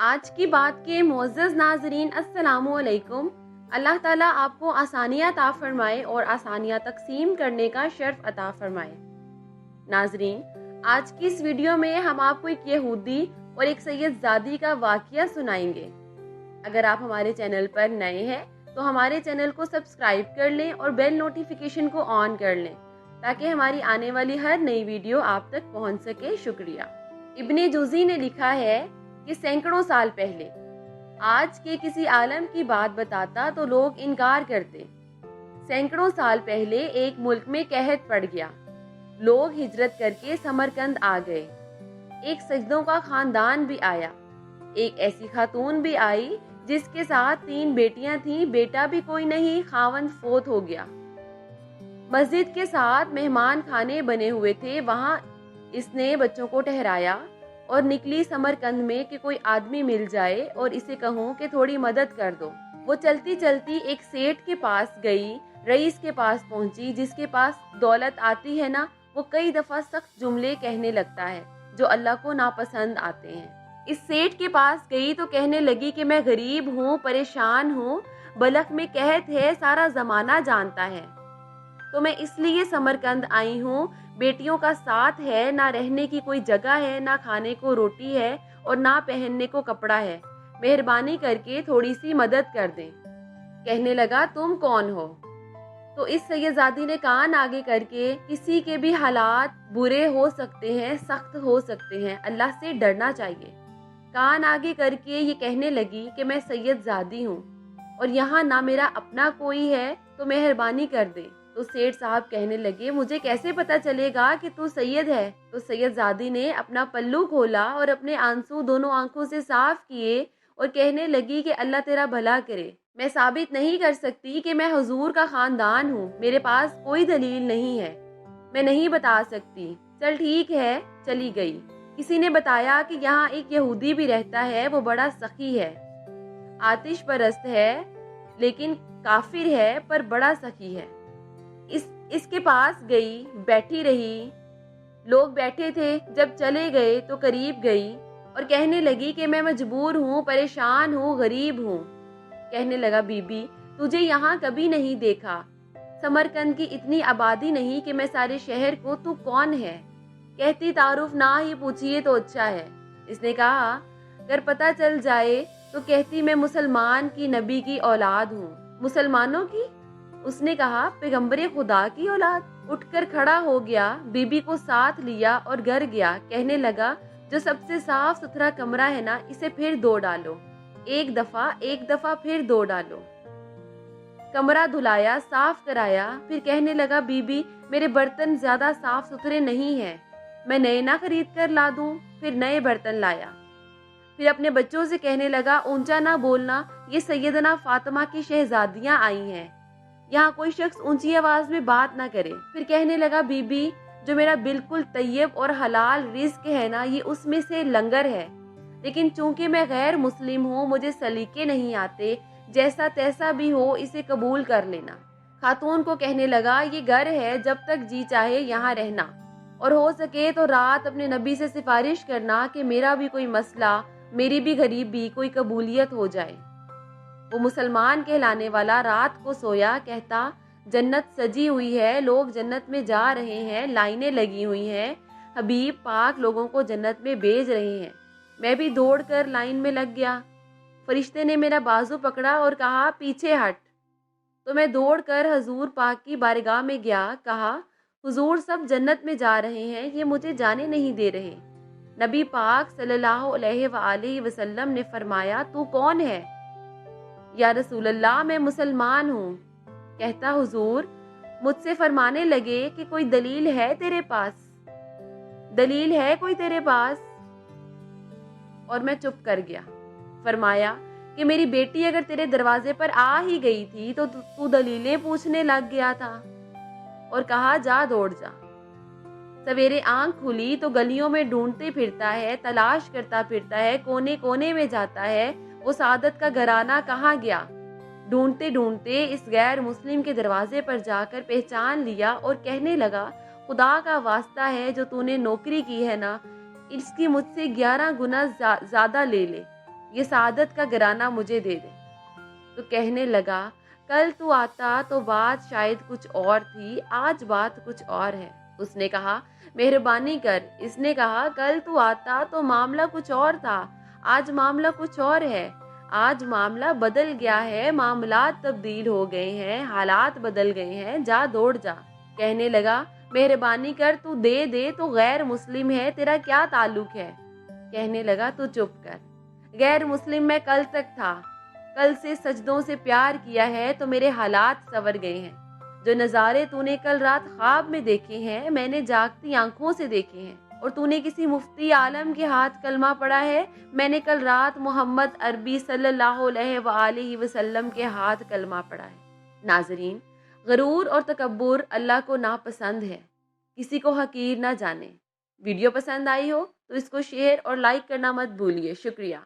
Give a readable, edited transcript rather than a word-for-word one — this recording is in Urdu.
آج کی بات کے معزز ناظرین السلام علیکم۔ اللہ تعالیٰ آپ کو آسانیاں عطا فرمائے اور آسانیاں تقسیم کرنے کا شرف عطا فرمائے۔ ناظرین، آج کی اس ویڈیو میں ہم آپ کو ایک یہودی اور ایک سید زادی کا واقعہ سنائیں گے۔ اگر آپ ہمارے چینل پر نئے ہیں تو ہمارے چینل کو سبسکرائب کر لیں اور بیل نوٹیفیکیشن کو آن کر لیں تاکہ ہماری آنے والی ہر نئی ویڈیو آپ تک پہنچ سکے۔ شکریہ۔ ابن جوزی نے لکھا ہے کہ سینکڑوں سال پہلے آج کے کسی عالم کی بات بتاتا تو لوگ انکار کرتے۔ سینکڑوں سال پہلے ایک ملک میں قحط پڑ گیا، لوگ ہجرت کر کے سمرقند آ گئے۔ ایک سجدوں کا خاندان بھی آیا، ایک ایسی خاتون بھی آئی جس کے ساتھ 3 بیٹیاں تھیں، بیٹا بھی کوئی نہیں، خاوند فوت ہو گیا۔ مسجد کے ساتھ مہمان خانے بنے ہوئے تھے، وہاں اس نے بچوں کو ٹھہرایا اور نکلی سمرقند میں کہ کوئی آدمی مل جائے اور اسے کہوں کہ تھوڑی مدد کر دو۔ وہ چلتی چلتی ایک سیٹھ کے پاس گئی، رئیس کے پاس پہنچی۔ جس کے پاس دولت آتی ہے نا، وہ کئی دفعہ سخت جملے کہنے لگتا ہے جو اللہ کو ناپسند آتے ہیں۔ اس سیٹھ کے پاس گئی تو کہنے لگی کہ میں غریب ہوں، پریشان ہوں، بلخ میں قحط ہے، سارا زمانہ جانتا ہے، تو میں اس لیے سمرقند آئی ہوں۔ بیٹیوں کا ساتھ ہے، نہ رہنے کی کوئی جگہ ہے، نہ کھانے کو روٹی ہے اور نہ پہننے کو کپڑا ہے، مہربانی کر کے تھوڑی سی مدد کر دیں۔ کہنے لگا تم کون ہو؟ تو اس سید زادی نے کان آگے کر کے، کسی کے بھی حالات برے ہو سکتے ہیں، سخت ہو سکتے ہیں، اللہ سے ڈرنا چاہیے۔ کان آگے کر کے یہ کہنے لگی کہ میں سید زادی ہوں اور یہاں نہ میرا اپنا کوئی ہے، تو مہربانی کر دیں۔ تو سیٹھ صاحب کہنے لگے مجھے کیسے پتا چلے گا کہ تو سید ہے؟ تو سید زادی نے اپنا پلو کھولا اور اپنے آنسو دونوں آنکھوں سے صاف کیے اور کہنے لگی کہ اللہ تیرا بھلا کرے۔ میں ثابت نہیں کر سکتی کہ میں حضور کا خاندان ہوں، میرے پاس کوئی دلیل نہیں ہے، میں نہیں بتا سکتی۔ چل ٹھیک ہے، چلی گئی۔ کسی نے بتایا کہ یہاں ایک یہودی بھی رہتا ہے، وہ بڑا سخی ہے، آتش پرست ہے، لیکن کافر ہے پر بڑا سخی ہے۔ اس کے پاس گئی، بیٹھی رہی، لوگ بیٹھے تھے، جب چلے گئے تو قریب گئی اور کہنے لگی کہ میں مجبور ہوں، پریشان ہوں، غریب ہوں۔ کہنے لگا بی بی تجھے یہاں کبھی نہیں دیکھا، سمرقند کی اتنی آبادی نہیں کہ میں سارے شہر کو، تو کون ہے؟ کہتی تعارف نہ ہی پوچھئے تو اچھا ہے۔ اس نے کہا اگر پتہ چل جائے تو کہتی میں مسلمان کی نبی کی اولاد ہوں۔ مسلمانوں کی؟ اس نے کہا پیغمبر خدا کی اولاد۔ اٹھ کر کھڑا ہو گیا، بی بی کو ساتھ لیا اور گھر گیا۔ کہنے لگا جو سب سے صاف ستھرا کمرہ ہے نا، اسے پھر دھو ڈالو، ایک دفعہ پھر دھو ڈالو۔ کمرہ دھلایا، صاف کرایا، پھر کہنے لگا بی بی میرے برتن زیادہ صاف ستھرے نہیں ہیں، میں نئے نہ خرید کر لا دوں؟ پھر نئے برتن لایا۔ پھر اپنے بچوں سے کہنے لگا اونچا نہ بولنا، یہ سیدنا فاطمہ کی شہزادیاں آئی ہیں، یہاں کوئی شخص اونچی آواز میں بات نہ کرے۔ پھر کہنے لگا بی بی جو میرا بالکل طیب اور حلال رزق ہے نا، یہ اس میں سے لنگر ہے، لیکن چونکہ میں غیر مسلم ہوں، مجھے سلیقے نہیں آتے، جیسا تیسا بھی ہو اسے قبول کر لینا۔ خاتون کو کہنے لگا یہ گھر ہے، جب تک جی چاہے یہاں رہنا، اور ہو سکے تو رات اپنے نبی سے سفارش کرنا کہ میرا بھی کوئی مسئلہ، میری بھی غریبی کوئی قبولیت ہو جائے۔ وہ مسلمان کہلانے والا رات کو سویا، کہتا جنت سجی ہوئی ہے، لوگ جنت میں جا رہے ہیں، لائنیں لگی ہوئی ہیں، حبیب پاک لوگوں کو جنت میں بھیج رہے ہیں۔ میں بھی دوڑ کر لائن میں لگ گیا، فرشتے نے میرا بازو پکڑا اور کہا پیچھے ہٹ، تو میں دوڑ کر حضور پاک کی بارگاہ میں گیا، کہا حضور سب جنت میں جا رہے ہیں، یہ مجھے جانے نہیں دے رہے۔ نبی پاک صلی اللہ علیہ وآلہ وسلم نے فرمایا تو کون ہے؟ یا رسول اللہ میں مسلمان ہوں۔ کہتا حضور مجھ سے فرمانے لگے کہ کوئی دلیل ہے تیرے پاس؟ دلیل ہے کوئی تیرے پاس؟ اور میں چپ کر گیا۔ فرمایا کہ میری بیٹی اگر تیرے دروازے پر آ ہی گئی تھی تو تو دلیلیں پوچھنے لگ گیا تھا، اور کہا جا دوڑ جا۔ سویرے آنکھ کھلی تو گلیوں میں ڈھونڈتے پھرتا ہے، تلاش کرتا پھرتا ہے، کونے کونے میں جاتا ہے، وہ سعادت کا گھرانہ کہاں گیا؟ ڈھونڈتے ڈھونڈتے اس غیر مسلم کے دروازے پر جا کر پہچان لیا اور کہنے لگا خدا کا واسطہ ہے جو تو نے نوکری کی ہے نا، اس کی مجھ سے 11 گنا زیادہ لے لے۔ یہ سعادت کا گرانہ مجھے دے دے۔ تو کہنے لگا کل تو آتا تو بات شاید کچھ اور تھی، آج بات کچھ اور ہے۔ اس نے کہا مہربانی کر۔ اس نے کہا کل تو آتا تو معاملہ کچھ اور تھا، آج معاملہ کچھ اور ہے۔ آج معاملہ بدل گیا ہے، معاملات تبدیل ہو گئے ہیں، حالات بدل گئے ہیں، جا دوڑ جا۔ کہنے لگا مہربانی کر، تو دے تو غیر مسلم ہے، تیرا کیا تعلق ہے؟ کہنے لگا تو چپ کر، غیر مسلم میں کل تک تھا، کل سے سجدوں سے پیار کیا ہے تو میرے حالات سنور گئے ہیں۔ جو نظارے تو نے کل رات خواب میں دیکھے ہیں میں نے جاگتی آنکھوں سے دیکھے ہیں، اور تو نے کسی مفتی عالم کے ہاتھ کلمہ پڑھا ہے، میں نے کل رات محمد عربی صلی اللہ علیہ وآلہ وسلم کے ہاتھ کلمہ پڑھا ہے۔ ناظرین، غرور اور تکبر اللہ کو ناپسند ہے، کسی کو حقیر نہ جانے۔ ویڈیو پسند آئی ہو تو اس کو شیئر اور لائک کرنا مت بھولیے۔ شکریہ۔